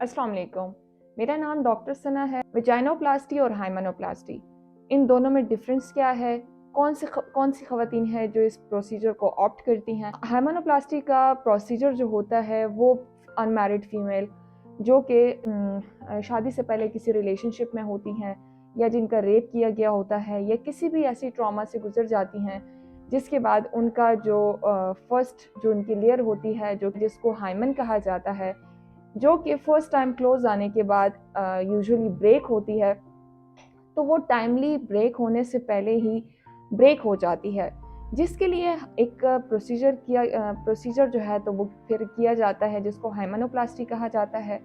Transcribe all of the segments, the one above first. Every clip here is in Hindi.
अस्सलाम वालेकुम। मेरा नाम डॉक्टर सना है। वेजाइनोप्लास्टी और हाइमेनोप्लास्टी, इन दोनों में डिफरेंस क्या है? कौन सी ख़वातीन है जो इस प्रोसीजर को ऑप्ट करती हैं? हाइमेनोप्लास्टी का प्रोसीजर जो होता है वो अनमैरिड फीमेल जो कि शादी से पहले किसी रिलेशनशिप में होती हैं या जिनका रेप किया गया होता है या किसी भी ऐसी ट्रॉमा से गुजर जाती हैं जिसके बाद उनका जो फर्स्ट जो उनकी लेयर होती है जो जिसको हाइमन कहा जाता है, जो कि फर्स्ट टाइम क्लोज आने के बाद यूजुअली ब्रेक होती है, तो वो टाइमली ब्रेक होने से पहले ही ब्रेक हो जाती है, जिसके लिए एक प्रोसीजर जो है तो वो फिर किया जाता है जिसको हाइमेनोप्लास्टी कहा जाता है।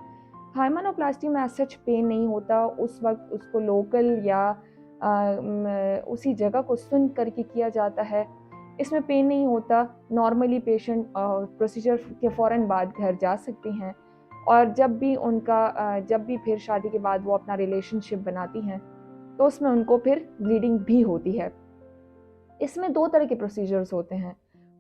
हाइमेनोप्लास्टी में एज सच पेन नहीं होता, उस वक्त उसको लोकल या उसी जगह को सुन करके किया जाता है। इसमें पेन नहीं होता। नॉर्मली पेशेंट प्रोसीजर के फ़ौरन बाद घर जा सकती हैं और जब भी फिर शादी के बाद वो अपना रिलेशनशिप बनाती हैं तो उसमें उनको फिर ब्लीडिंग भी होती है। इसमें दो तरह के प्रोसीजर्स होते हैं,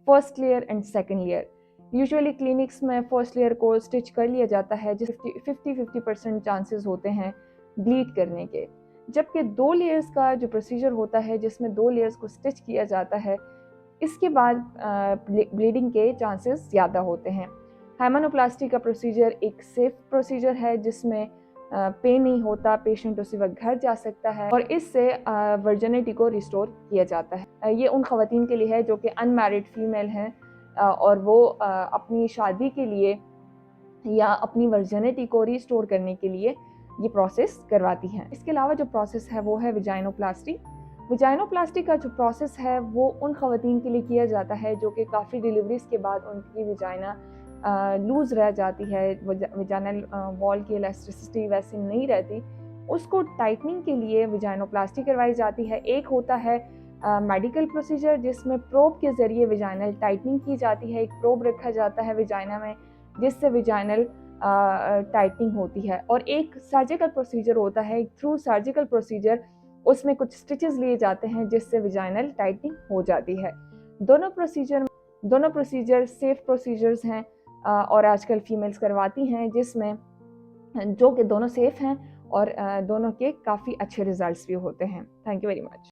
first layer and second layer. Usually clinics में फर्स्ट लेयर को स्टिच कर लिया जाता है, जिस 50% चांसेस होते हैं ब्लीड करने के, जबकि दो लेयर्स का जो प्रोसीजर होता है जिसमें दो लेयर्स को स्टिच किया जाता है, इसके बाद ब्लीडिंग के चांसेस ज़्यादा होते हैं। हाइमेनोप्लास्टी का प्रोसीजर एक सेफ प्रोसीजर है जिसमें पेन नहीं होता, पेशेंट उसी वक्त घर जा सकता है और इससे वर्जिनिटी को रिस्टोर किया जाता है। ये उन ख़वातीन के लिए है जो कि अनमैरिड फीमेल हैं और वो अपनी शादी के लिए या अपनी वर्जिनिटी को रिस्टोर करने के लिए ये प्रोसेस करवाती हैं। इसके अलावा जो प्रोसेस है वो है वेजाइनोप्लास्टी। वेजाइनोप्लास्टी का जो प्रोसेस है वो उन ख़वातीन के लिए किया जाता है जो कि काफ़ी डिलीवरीज के बाद उनकी वेजाइना लूज़ रह जाती है, वेजाइनल वॉल की इलास्टिसिटी वैसे नहीं रहती, उसको टाइटनिंग के लिए वेजाइनोप्लास्टी करवाई जाती है। एक होता है मेडिकल प्रोसीजर जिसमें प्रोब के ज़रिए वेजाइनल टाइटनिंग की जाती है। एक प्रोब रखा जाता है वेजाइना में जिससे वेजाइनल टाइटनिंग होती है, और एक सर्जिकल प्रोसीजर होता है, एक थ्रू सर्जिकल प्रोसीजर, उसमें कुछ स्टिचेस लिए जाते हैं जिससे वेजाइनल टाइटनिंग हो जाती है। दोनों प्रोसीजर सेफ प्रोसीजर्स हैं और आजकल फीमेल्स करवाती हैं, जिसमें जो कि दोनों सेफ हैं और दोनों के काफ़ी अच्छे रिजल्ट्स भी होते हैं। Thank you very much.